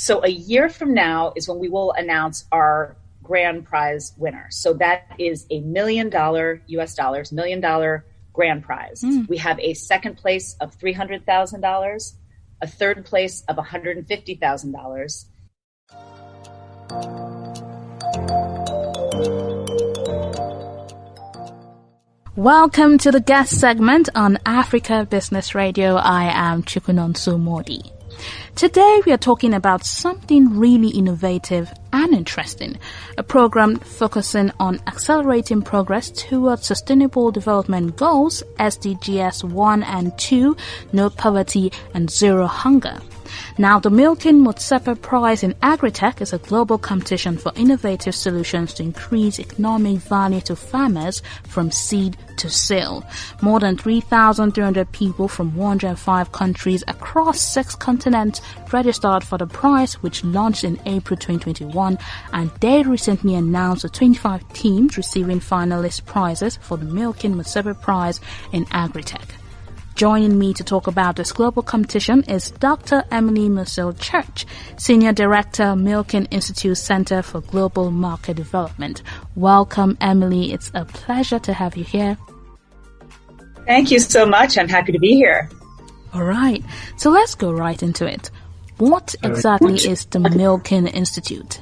So a year from now is when we will announce our grand prize winner. So that is a $1 million US dollars, $1 million grand prize. We have a second place of $300,000, a third place of $150,000. Welcome to the guest segment on Africa Business Radio. I am Nonso Mordi. Today we are talking about something really innovative and interesting, a program focusing on accelerating progress towards Sustainable Development Goals, SDGs 1 and 2, no poverty and zero hunger. Now, the Milken-Motsepe Prize in AgriTech is a global competition for innovative solutions to increase economic value to farmers from seed to sale. More than 3,300 people from 105 countries across 6 continents registered for the prize, which launched in April 2021, and they recently announced the 25 teams receiving finalist prizes for the Milken-Motsepe Prize in AgriTech. Joining me to talk about this global competition is Dr Emily Musil Church, Senior Director, Milken Institute Center for Global Market Development. Welcome, Emily. It's a pleasure to have you here. Thank you so much. I'm happy to be here. All right. So let's go right into it. What exactly is the Milken Institute?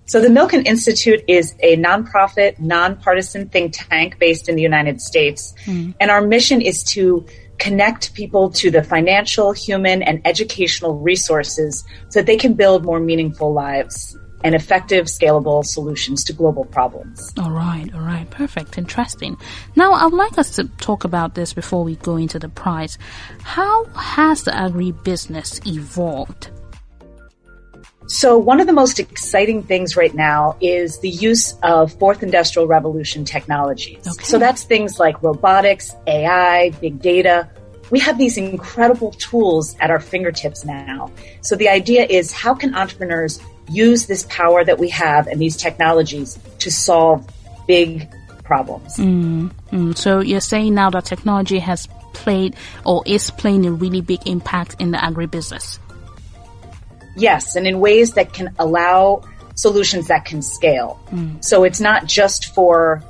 So the Milken Institute is a nonprofit, nonpartisan think tank based in the United States. And our mission is to connect people to the financial, human, and educational resources so that they can build more meaningful lives and effective, scalable solutions to global problems. All right. Perfect. Interesting. Now, I would like us to talk about this before we go into the prize. How has the agribusiness evolved? So one of the most exciting things right now is the use of fourth industrial revolution technologies. Okay. So that's things like robotics, AI, big data. We have these incredible tools at our fingertips now. So the idea is, how can entrepreneurs use this power that we have and these technologies to solve big problems? So you're saying now that technology has played or is playing a really big impact in the agribusiness? Yes, and in ways that can allow solutions that can scale. So it's not just for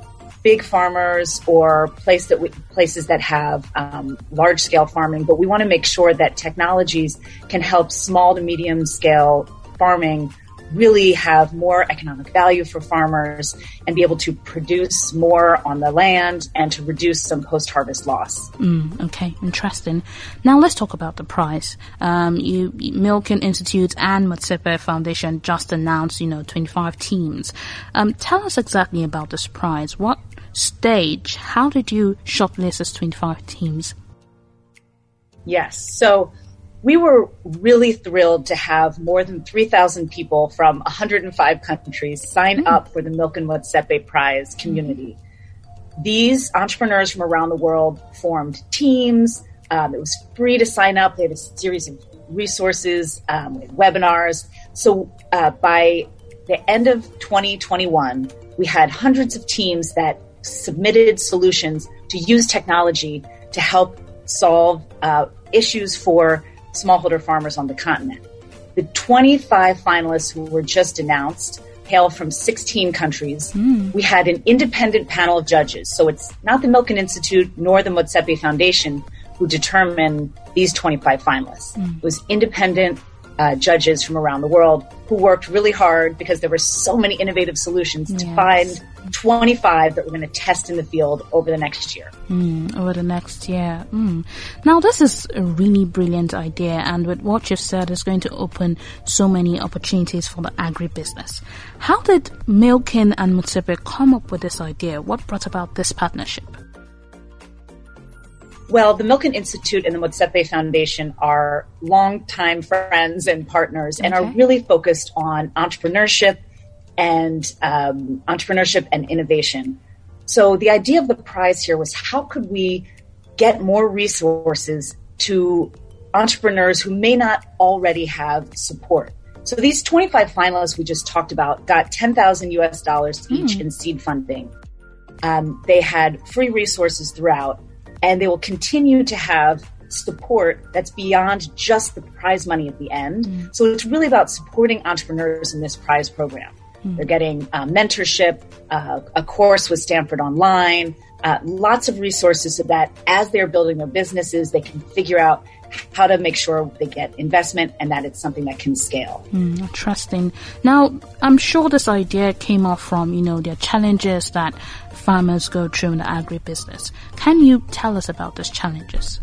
big farmers or places that have large-scale farming, but we want to make sure that technologies can help small to medium-scale farming really have more economic value for farmers and be able to produce more on the land and to reduce some post-harvest loss. Okay, interesting. Now let's talk about the prize. Milken Institute and Motsepe Foundation just announced, 25 teams. Tell us exactly about this prize. What stage? How did you shortlist these 25 teams? Yes, so we were really thrilled to have more than 3,000 people from 105 countries sign up for the Milken-Motsepe Prize community. These entrepreneurs from around the world formed teams. It was free to sign up. They had a series of resources, webinars. So by the end of 2021, we had hundreds of teams that submitted solutions to use technology to help solve issues for smallholder farmers on the continent. The 25 finalists who were just announced hail from 16 countries. We had an independent panel of judges. So it's not the Milken Institute nor the Motsepe Foundation who determine these 25 finalists. It was independent judges from around the world who worked really hard because there were so many innovative solutions to find 25 that we're going to test in the field over the next year. Now, this is a really brilliant idea, and with what you've said, it's going to open so many opportunities for the agribusiness. How did Milken and Motsepe come up with this idea? What brought about this partnership? Well, the Milken Institute and the Motsepe Foundation are longtime friends and partners and are really focused on entrepreneurship and innovation. So the idea of the prize here was, how could we get more resources to entrepreneurs who may not already have support? So these 25 finalists we just talked about got $10,000 US each in seed funding. They had free resources throughout, and they will continue to have support that's beyond just the prize money at the end. So it's really about supporting entrepreneurs in this prize program. They're getting mentorship, a course with Stanford Online, lots of resources so that as they're building their businesses, they can figure out how to make sure they get investment and that it's something that can scale. Interesting. Now, I'm sure this idea came off from, the challenges that farmers go through in the agribusiness. Can you tell us about these challenges?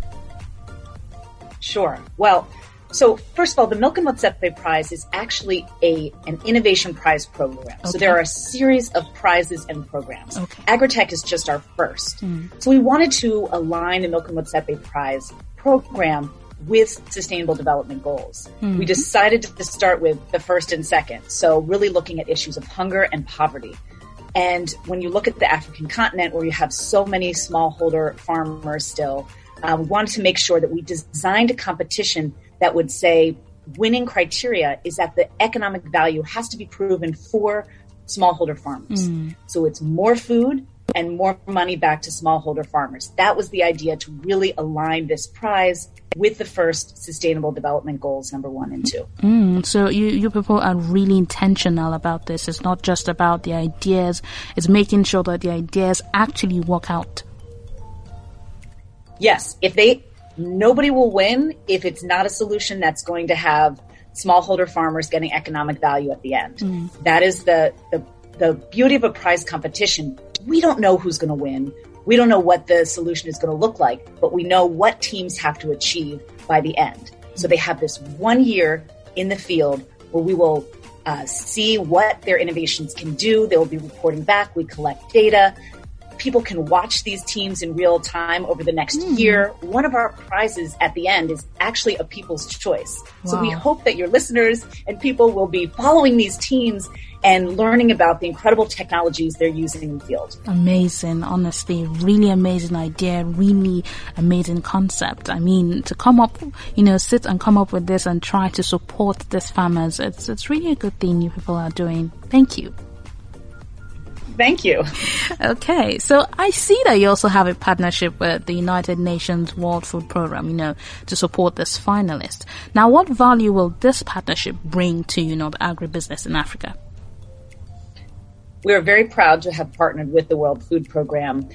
Sure. Well, so first of all, the Milken-Motsepe Prize is actually an innovation prize program. Okay. So there are a series of prizes and programs. Okay. AgriTech is just our first. So we wanted to align the Milken-Motsepe Prize program with Sustainable Development Goals. We decided to start with the first and second. So really looking at issues of hunger and poverty. And when you look at the African continent where you have so many smallholder farmers still, we wanted to make sure that we designed a competition that would say winning criteria is that the economic value has to be proven for smallholder farmers. So it's more food and more money back to smallholder farmers. That was the idea, to really align this prize with the first Sustainable Development Goals, number 1 and 2. So you people are really intentional about this. It's not just about the ideas. It's making sure that the ideas actually work out. Yes. Nobody will win if it's not a solution that's going to have smallholder farmers getting economic value at the end. That is the beauty of a prize competition. We don't know who's going to win. We don't know what the solution is going to look like, but we know what teams have to achieve by the end. So they have this 1 year in the field where we will see what their innovations can do. They will be reporting back. We collect data. People can watch these teams in real time over the next year. One of our prizes at the end is actually a people's choice. Wow. So we hope that your listeners and people will be following these teams and learning about the incredible technologies they're using in the field. Amazing, honestly, really amazing idea, really amazing concept. I mean, to come up, sit and come up with this and try to support these farmers, it's really a good thing you people are doing. Thank you. Thank you. Okay, so I see that you also have a partnership with the United Nations World Food Programme, to support this finalist. Now, what value will this partnership bring to, the agribusiness in Africa? We are very proud to have partnered with the World Food Programme,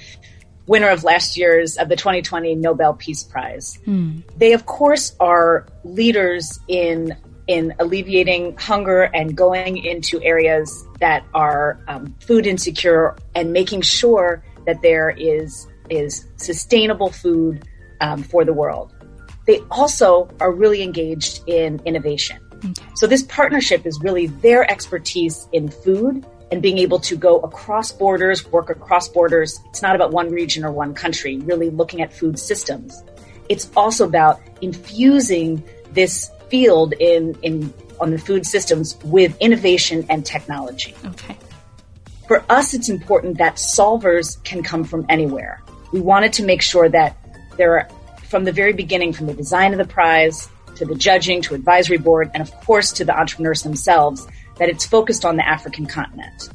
winner of the 2020 Nobel Peace Prize. They, of course, are leaders in alleviating hunger and going into areas that are food insecure and making sure that there is sustainable food for the world. They also are really engaged in innovation. Okay. So this partnership is really their expertise in food and being able to go across borders, work across borders. It's not about one region or one country, really looking at food systems. It's also about infusing this field on the food systems with innovation and technology. Okay. For us, it's important that solvers can come from anywhere. We wanted to make sure that there are, from the very beginning, from the design of the prize to the judging to advisory board, and of course to the entrepreneurs themselves, that it's focused on the African continent.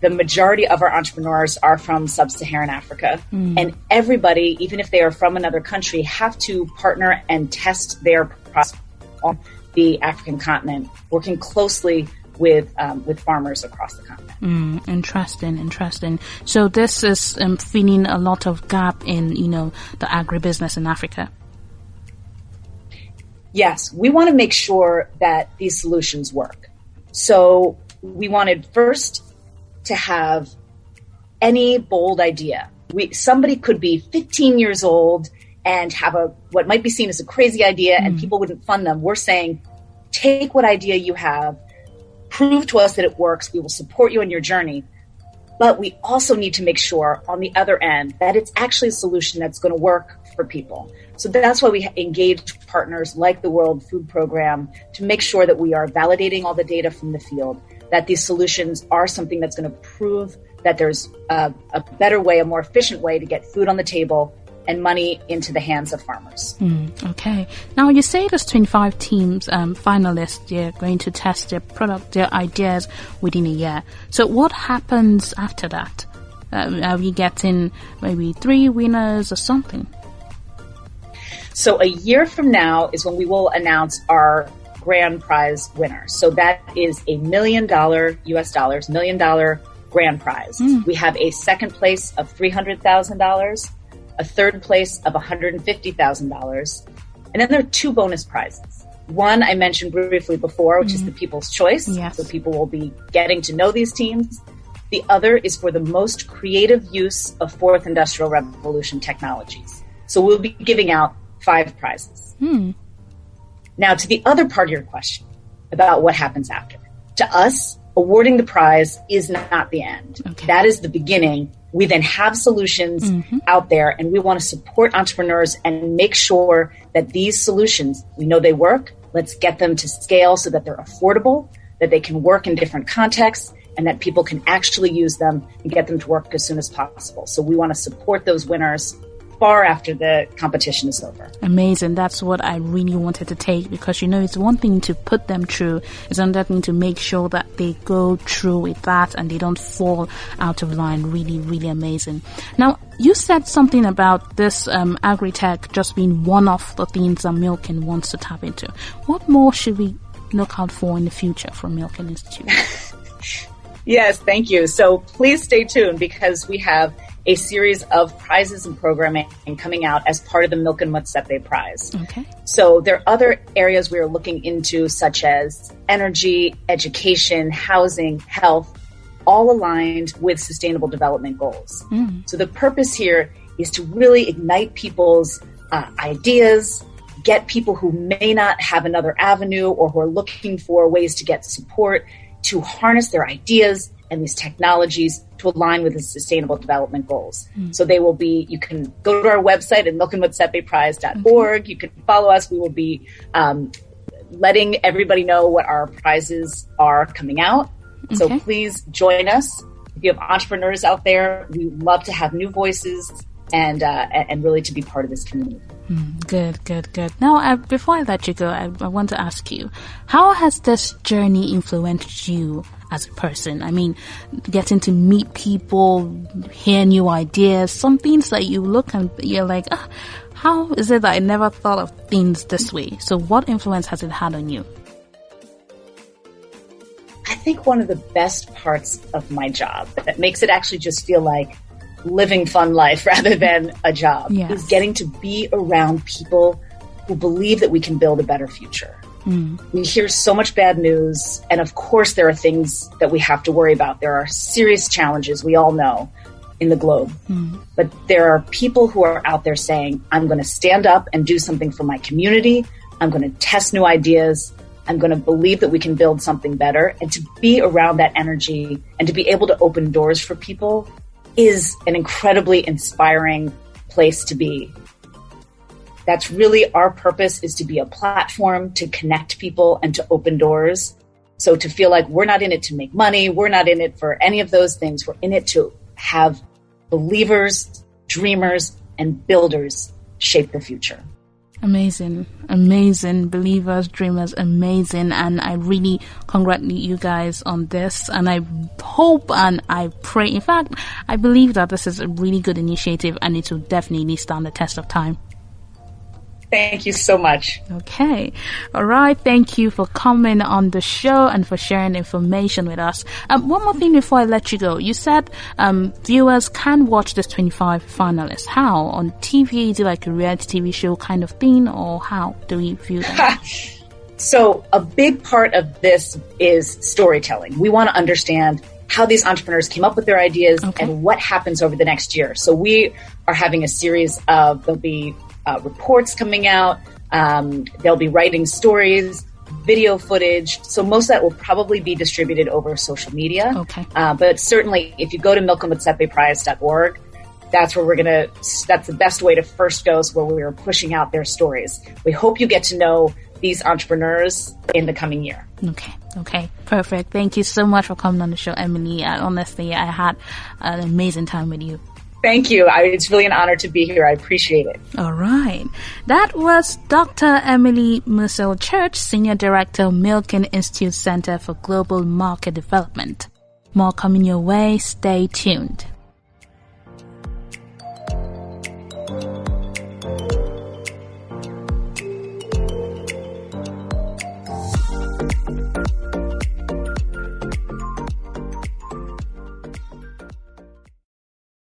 The majority of our entrepreneurs are from sub-Saharan Africa, and everybody, even if they are from another country, have to partner and test their process on the African continent, working closely with farmers across the continent. Interesting. So this is filling a lot of gap in, the agribusiness in Africa. Yes, we want to make sure that these solutions work. So we wanted first to have any bold idea. Somebody could be 15 years old and have what might be seen as a crazy idea and people wouldn't fund them. We're saying, take what idea you have, prove to us that it works. We will support you on your journey. But we also need to make sure on the other end that it's actually a solution that's going to work for people. So that's why we engage partners like the World Food Programme to make sure that we are validating all the data from the field, that these solutions are something that's going to prove that there's a better way, a more efficient way to get food on the table and money into the hands of farmers. Okay. Now, you say there's 25 teams, finalists, they're going to test their product, their ideas within a year. So what happens after that? Are we getting maybe 3 winners or something? So a year from now is when we will announce our grand prize winner. So that is a $1 million US dollars, $1 million grand prize. We have a second place of $300,000, a third place of $150,000. And then there are two bonus prizes. One I mentioned briefly before, which is the People's Choice. Yes. So people will be getting to know these teams. The other is for the most creative use of fourth industrial revolution technologies. So we'll be giving out 5 prizes. Now, to the other part of your question about what happens after. To us, awarding the prize is not the end. Okay. That is the beginning. We then have solutions out there, and we want to support entrepreneurs and make sure that these solutions, we know they work. Let's get them to scale so that they're affordable, that they can work in different contexts, and that people can actually use them and get them to work as soon as possible. So we want to support those winners far after the competition is over. Amazing. That's what I really wanted to take, because, it's one thing to put them through. It's another thing to make sure that they go through with that and they don't fall out of line. Really, really amazing. Now, you said something about this AgriTech just being one of the things that Milken wants to tap into. What more should we look out for in the future from Milken Institute? Yes, thank you. So please stay tuned, because we have a series of prizes and programming coming out as part of the Milken-Motsepe Prize. Okay. So there are other areas we are looking into, such as energy, education, housing, health, all aligned with sustainable development goals. So the purpose here is to really ignite people's ideas, get people who may not have another avenue or who are looking for ways to get support to harness their ideas and these technologies to align with the sustainable development goals. So they will be, you can go to our website at MilkenMotsepePrize.org. You can follow us. We will be letting everybody know what our prizes are coming out. So please join us. If you have entrepreneurs out there, we love to have new voices and really to be part of this community. Good. Now, before I let you go, I want to ask you, how has this journey influenced you as a person? I mean, getting to meet people, hear new ideas, some things that you look and you're like, how is it that I never thought of things this way? So what influence has it had on you? I think one of the best parts of my job that makes it actually just feel like living fun life rather than a job is getting to be around people who believe that we can build a better future. We hear so much bad news, and of course there are things that we have to worry about. There are serious challenges, we all know, in the globe. But there are people who are out there saying, I'm going to stand up and do something for my community. I'm going to test new ideas. I'm going to believe that we can build something better. And to be around that energy and to be able to open doors for people is an incredibly inspiring place to be. That's really our purpose, is to be a platform to connect people and to open doors. So to feel like we're not in it to make money, we're not in it for any of those things. We're in it to have believers, dreamers, and builders shape the future. Amazing. Believers, dreamers, amazing. And I really congratulate you guys on this. And I hope and I pray, in fact, I believe that this is a really good initiative and it will definitely stand the test of time. Thank you so much. Okay. All right. Thank you for coming on the show and for sharing information with us. One more thing before I let you go. You said viewers can watch this 25 finalists. How? On TV? Is it like a reality TV show kind of thing? Or how do we view that? So a big part of this is storytelling. We want to understand how these entrepreneurs came up with their ideas and what happens over the next year. So we are having a series of, there'll be reports coming out. They'll be writing stories, video footage. So most of that will probably be distributed over social media. But certainly if you go to MilkenMotsepePrize.org, that's where that's the best way to first go, is where we're pushing out their stories. We hope you get to know these entrepreneurs in the coming year. Okay. Perfect. Thank you so much for coming on the show, Emily. Honestly, I had an amazing time with you. Thank you. It's really an honor to be here. I appreciate it. All right. That was Dr. Emily Musil Church, Senior Director, Milken Institute Center for Global Market Development. More coming your way. Stay tuned.